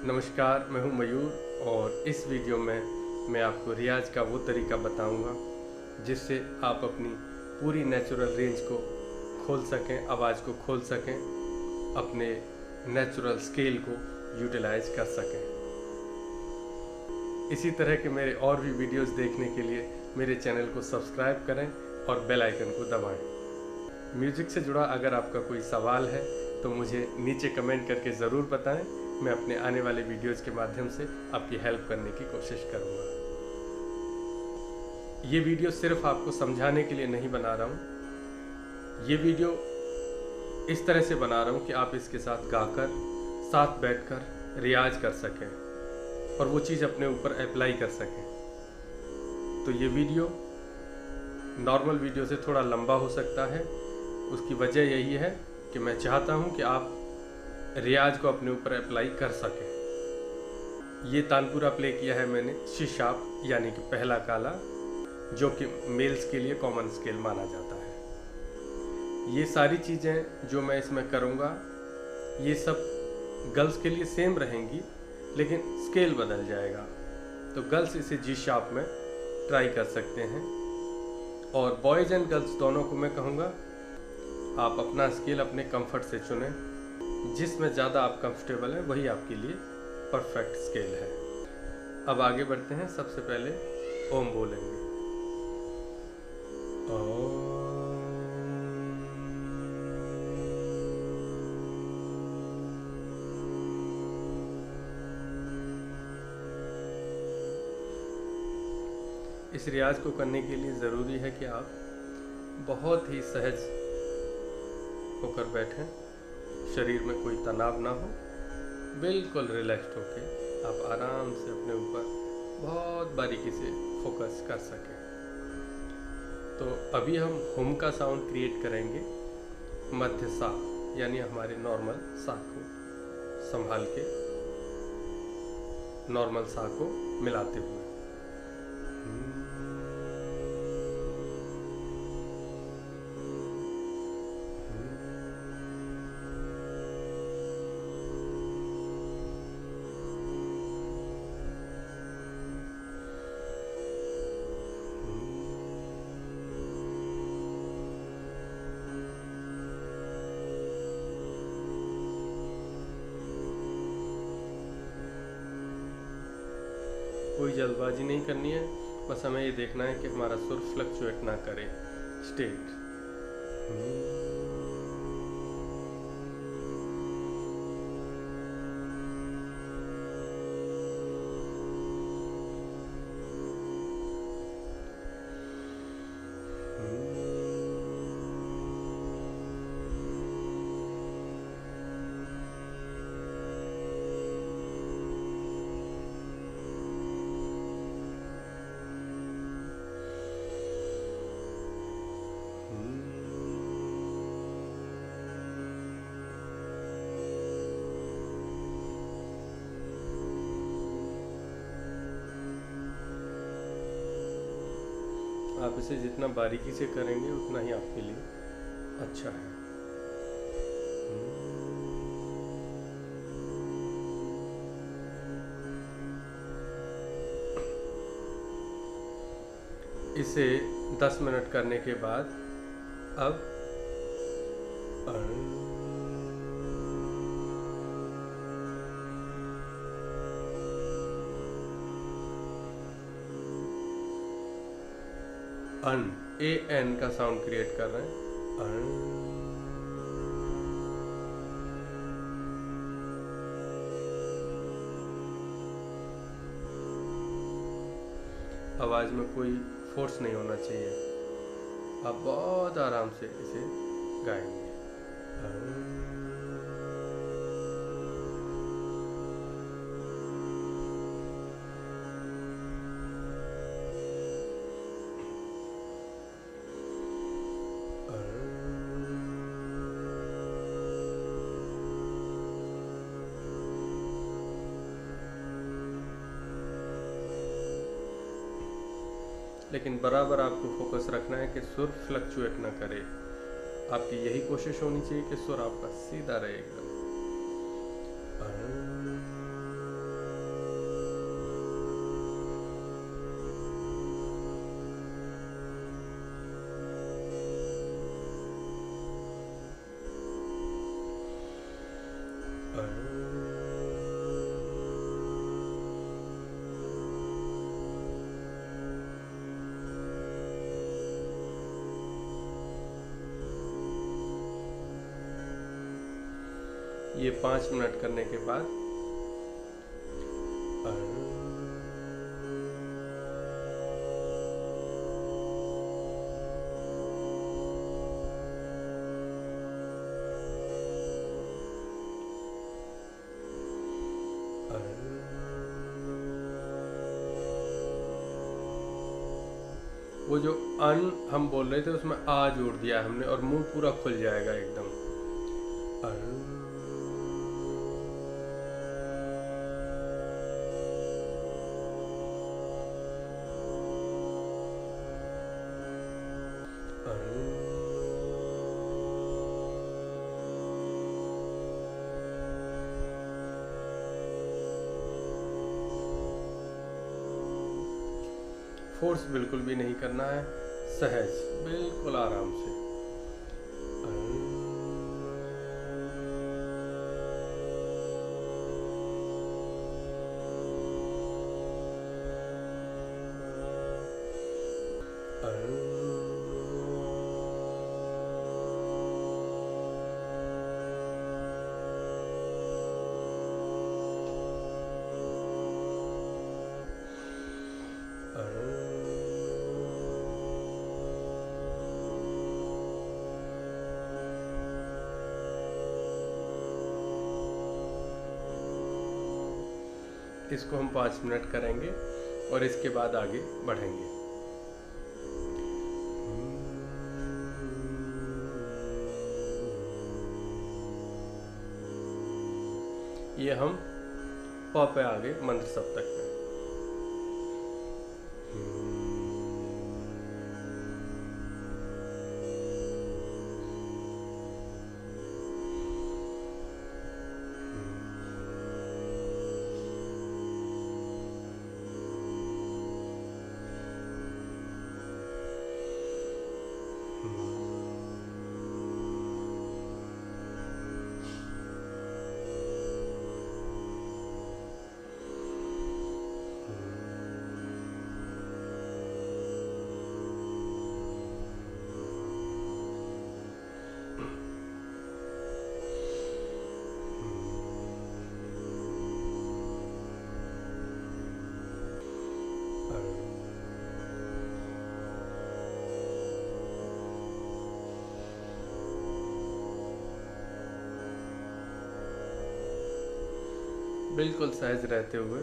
नमस्कार, मैं हूं मयूर और इस वीडियो में मैं आपको रियाज का वो तरीका बताऊंगा जिससे आप अपनी पूरी नेचुरल रेंज को खोल सकें, आवाज़ को खोल सकें, अपने नेचुरल स्केल को यूटिलाइज कर सकें। इसी तरह के मेरे और भी वीडियोस देखने के लिए मेरे चैनल को सब्सक्राइब करें और बेल आइकन को दबाएं। म्यूज़िक से जुड़ा अगर आपका कोई सवाल है तो मुझे नीचे कमेंट करके ज़रूर बताएं। मैं अपने आने वाले वीडियोस के माध्यम से आपकी हेल्प करने की कोशिश करूंगा। ये वीडियो सिर्फ आपको समझाने के लिए नहीं बना रहा हूँ। ये वीडियो इस तरह से बना रहा हूँ कि आप इसके साथ गाकर, साथ बैठकर रियाज कर सकें और वो चीज़ अपने ऊपर अप्लाई कर सकें। तो ये वीडियो नॉर्मल वीडियो से थोड़ा लंबा हो सकता है। उसकी वजह यही है कि मैं चाहता हूँ कि आप रियाज को अपने ऊपर अप्लाई कर सकें। ये तानपुरा प्ले किया है मैंने शी शार्प यानी कि पहला काला, जो कि मेल्स के लिए कॉमन स्केल माना जाता है। ये सारी चीज़ें जो मैं इसमें करूँगा ये सब गर्ल्स के लिए सेम रहेंगी, लेकिन स्केल बदल जाएगा। तो गर्ल्स इसे जी शार्प में ट्राई कर सकते हैं और बॉयज़ एंड गर्ल्स दोनों को मैं कहूँगा आप अपना स्केल अपने कंफर्ट से चुनें। जिसमें ज़्यादा आप कंफर्टेबल हैं वही आपके लिए परफेक्ट स्केल है। अब आगे बढ़ते हैं। सबसे पहले ओम बोलेंगे। इस रियाज को करने के लिए ज़रूरी है कि आप बहुत ही सहज होकर बैठें, शरीर में कोई तनाव ना हो, बिल्कुल रिलैक्स्ड होके आप आराम से अपने ऊपर बहुत बारीकी से फोकस कर सकें। तो अभी हम हुम का साउंड क्रिएट करेंगे मध्य सा, यानी हमारे नॉर्मल सा को संभाल के नॉर्मल सा को मिलाते हुए। कोई जल्दबाजी नहीं करनी है, बस हमें ये देखना है कि हमारा सुर फ्लक्चुएट ना करे। स्टेट आप इसे जितना बारीकी से करेंगे उतना ही आपके लिए अच्छा है। इसे 10 मिनट करने के बाद अब ए एन का साउंड क्रिएट कर रहे हैं। आवाज़ में कोई फोर्स नहीं होना चाहिए, आप बहुत आराम से इसे गाएंगे। लेकिन बराबर आपको फोकस रखना है कि सुर फ्लक्चुएट ना करे। आपकी यही कोशिश होनी चाहिए कि सुर आपका सीधा रहे एकदम। ये 5 मिनट करने के बाद वो जो अन हम बोल रहे थे उसमें आ जोड़ दिया हमने और मुंह पूरा खुल जाएगा एकदम। फोर्स बिल्कुल भी नहीं करना है, सहज बिल्कुल आराम से। इसको हम 5 मिनट करेंगे और इसके बाद आगे बढ़ेंगे। ये हम प पे आगे मंत्र सप्तक में। बिल्कुल सहज रहते हुए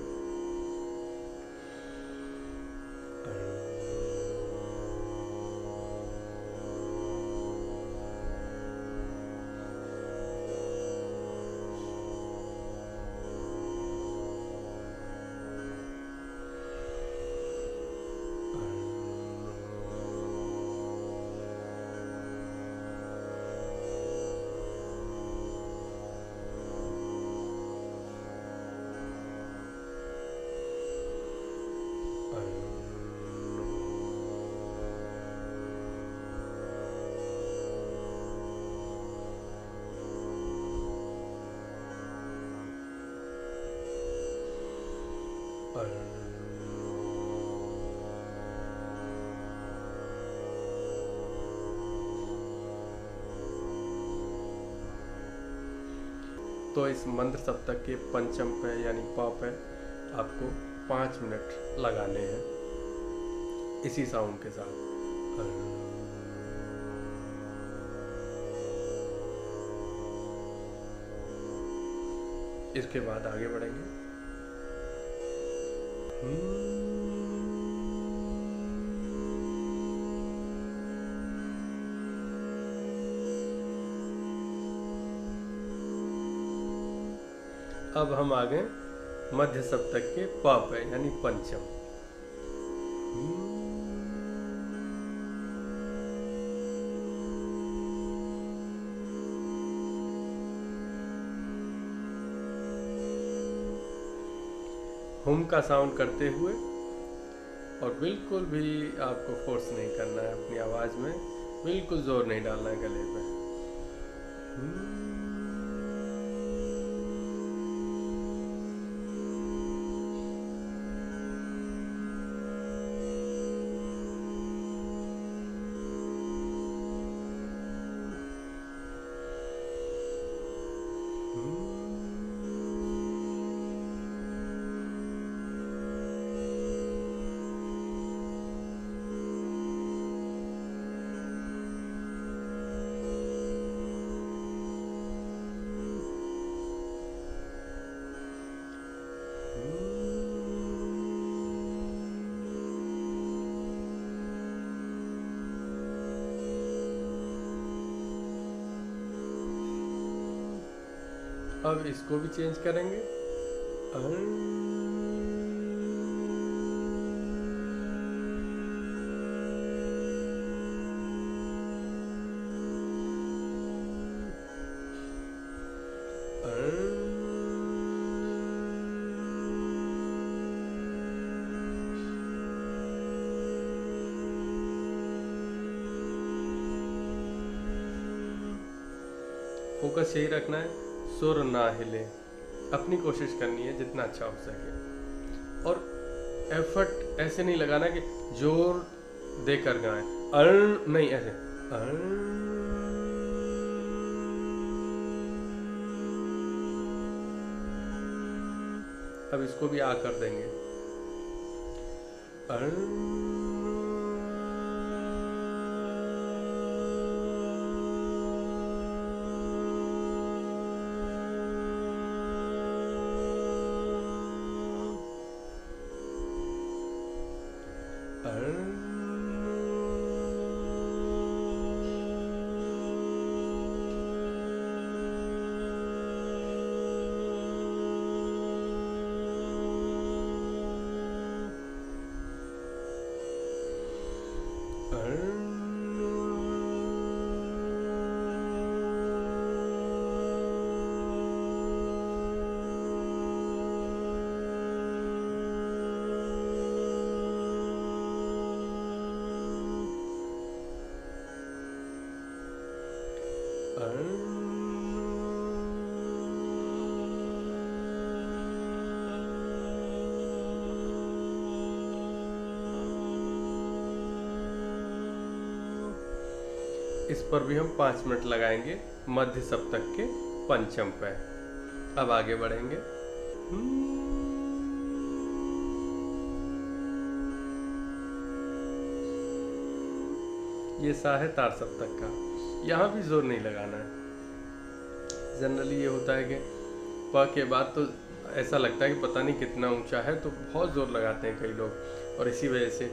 तो इस मंत्र सप्तक के पंचम पे यानी प पे आपको 5 मिनट लगाने हैं इसी साउंड के साथ। इसके बाद आगे बढ़ेंगे। अब हम आ गए मध्य सप्तक के प पे यानी पंचम। हुम का साउंड करते हुए और बिल्कुल भी आपको फोर्स नहीं करना है अपनी आवाज में, बिल्कुल जोर नहीं डालना है गले पे। Hmm. अब इसको भी चेंज करेंगे। फोकस यही रखना है, सुर ना हिले, अपनी कोशिश करनी है जितना अच्छा हो सके। और एफर्ट ऐसे नहीं लगाना कि जोर देकर गाएं, नहीं ऐसे अब इसको भी आ कर देंगे। इस पर भी हम 5 मिनट लगाएंगे मध्य सप्तक के पंचम पे। अब आगे बढ़ेंगे। ये सा है तार सप्तक का, यहाँ भी जोर नहीं लगाना है। जनरली ये होता है कि प के बाद तो ऐसा लगता है कि पता नहीं कितना ऊंचा है, तो बहुत जोर लगाते हैं कई लोग, और इसी वजह से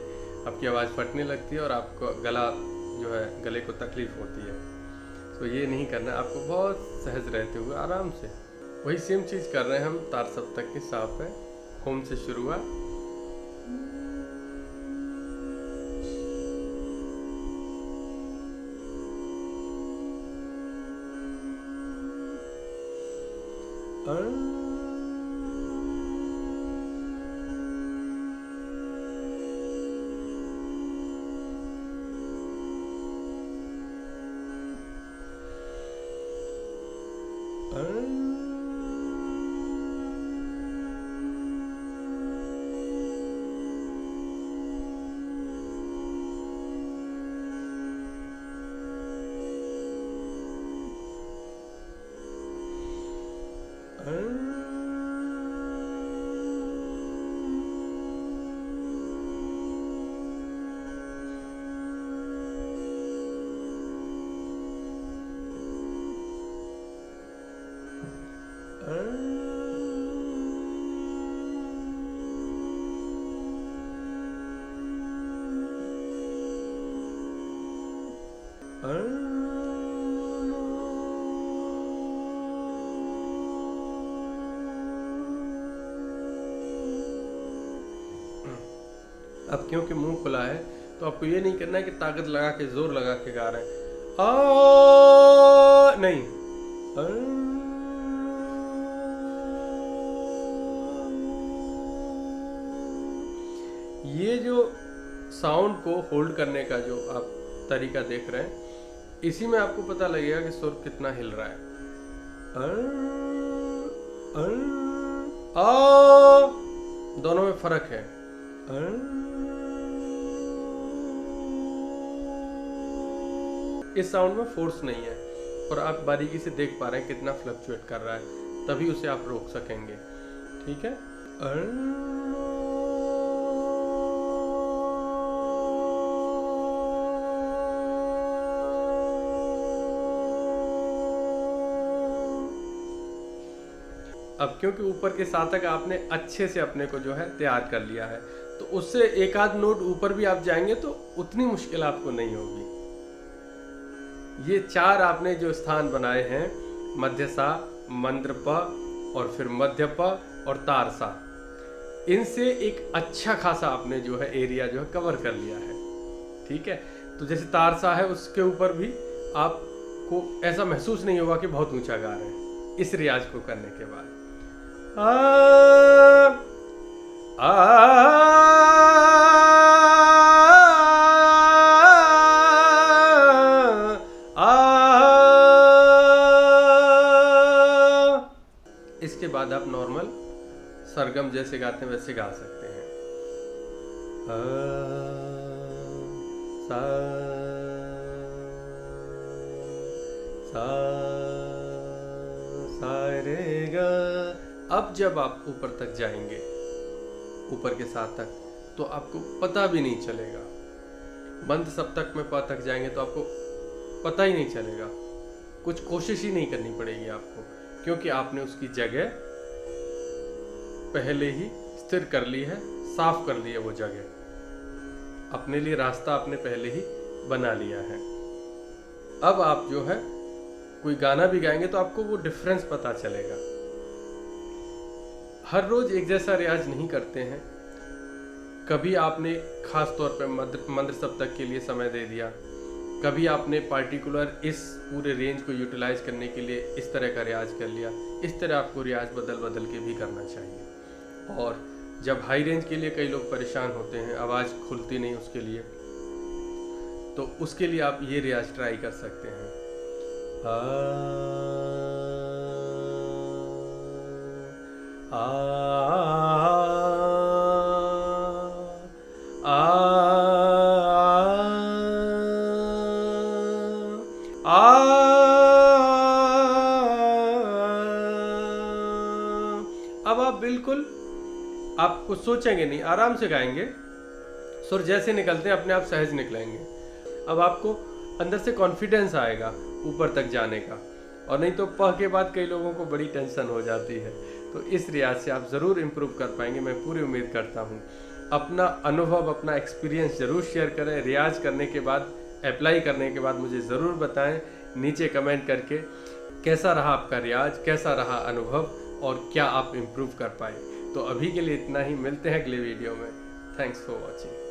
आपकी आवाज़ फटने लगती है और आपको गला जो है गले को तकलीफ होती है। तो ये नहीं करना, आपको बहुत सहज रहते हुए आराम से वही सेम चीज़ कर रहे हैं हम तार सप्तक के सा पे। होम से शुरुआत, अब क्योंकमुंह खुला है तो आपको ये नहीं करना है कि ताकत लगा के जोर लगा के गा रहे हैं, नहीं, ये जो साउंड को होल्ड करने का जो आप तरीका देख रहे हैं, इसी में आपको पता लगेगा कि सुर कितना हिल रहा है। दोनों में फर्क है। इस साउंड में फोर्स नहीं है और आप बारीकी से देख पा रहे हैं कितना फ्लक्चुएट कर रहा है, तभी उसे आप रोक सकेंगे। ठीक है। अब क्योंकि ऊपर के सातक आपने अच्छे से अपने को जो है तैयार कर लिया है, तो उससे एक आध नोट ऊपर भी आप जाएंगे तो उतनी मुश्किल आपको नहीं होगी। ये 4 आपने जो स्थान बनाए हैं, मध्य सा, मंद्र प और फिर मध्य प और तार सा, इनसे एक अच्छा खासा आपने जो है एरिया जो है कवर कर लिया है। ठीक है, तो जैसे तार सा है उसके ऊपर भी आपको ऐसा महसूस नहीं होगा कि बहुत ऊंचा गा रहे हैं इस रियाज को करने के बाद। इसके बाद आप नॉर्मल सरगम जैसे गाते हैं वैसे गा सकते हैं। सा सा सा रे गा। अब जब आप ऊपर तक जाएंगे, ऊपर के साथ तक, तो आपको पता भी नहीं चलेगा। बंद सप्तक में प तक जाएंगे तो आपको पता ही नहीं चलेगा, कुछ कोशिश ही नहीं करनी पड़ेगी आपको, क्योंकि आपने उसकी जगह पहले ही स्थिर कर ली है, साफ कर ली है। वो जगह अपने लिए रास्ता आपने पहले ही बना लिया है। अब आप जो है कोई गाना भी गाएंगे तो आपको वो डिफरेंस पता चलेगा। हर रोज एक जैसा रियाज नहीं करते हैं। कभी आपने खास तौर पर मंद्र सप्तक के लिए समय दे दिया, कभी आपने पार्टिकुलर इस पूरे रेंज को यूटिलाइज करने के लिए इस तरह का रियाज कर लिया। इस तरह आपको रियाज बदल बदल के भी करना चाहिए। और जब हाई रेंज के लिए कई लोग परेशान होते हैं, आवाज़ खुलती नहीं उसके लिए, तो उसके लिए आप ये रियाज ट्राई कर सकते हैं। अब आप बिल्कुल आपको सोचेंगे नहीं, आराम से गाएंगे। सुर जैसे निकलते हैं अपने आप सहज निकलेंगे। अब आपको अंदर से कॉन्फिडेंस आएगा ऊपर तक जाने का, और नहीं तो प के बाद कई लोगों को बड़ी टेंशन हो जाती है। तो इस रियाज से आप ज़रूर इम्प्रूव कर पाएंगे, मैं पूरी उम्मीद करता हूँ। अपना अनुभव, अपना एक्सपीरियंस ज़रूर शेयर करें। रियाज करने के बाद, अप्लाई करने के बाद मुझे ज़रूर बताएं नीचे कमेंट करके, कैसा रहा आपका रियाज, कैसा रहा अनुभव, और क्या आप इम्प्रूव कर पाए। तो अभी के लिए इतना ही, मिलते हैं अगले वीडियो में। Thanks for watching.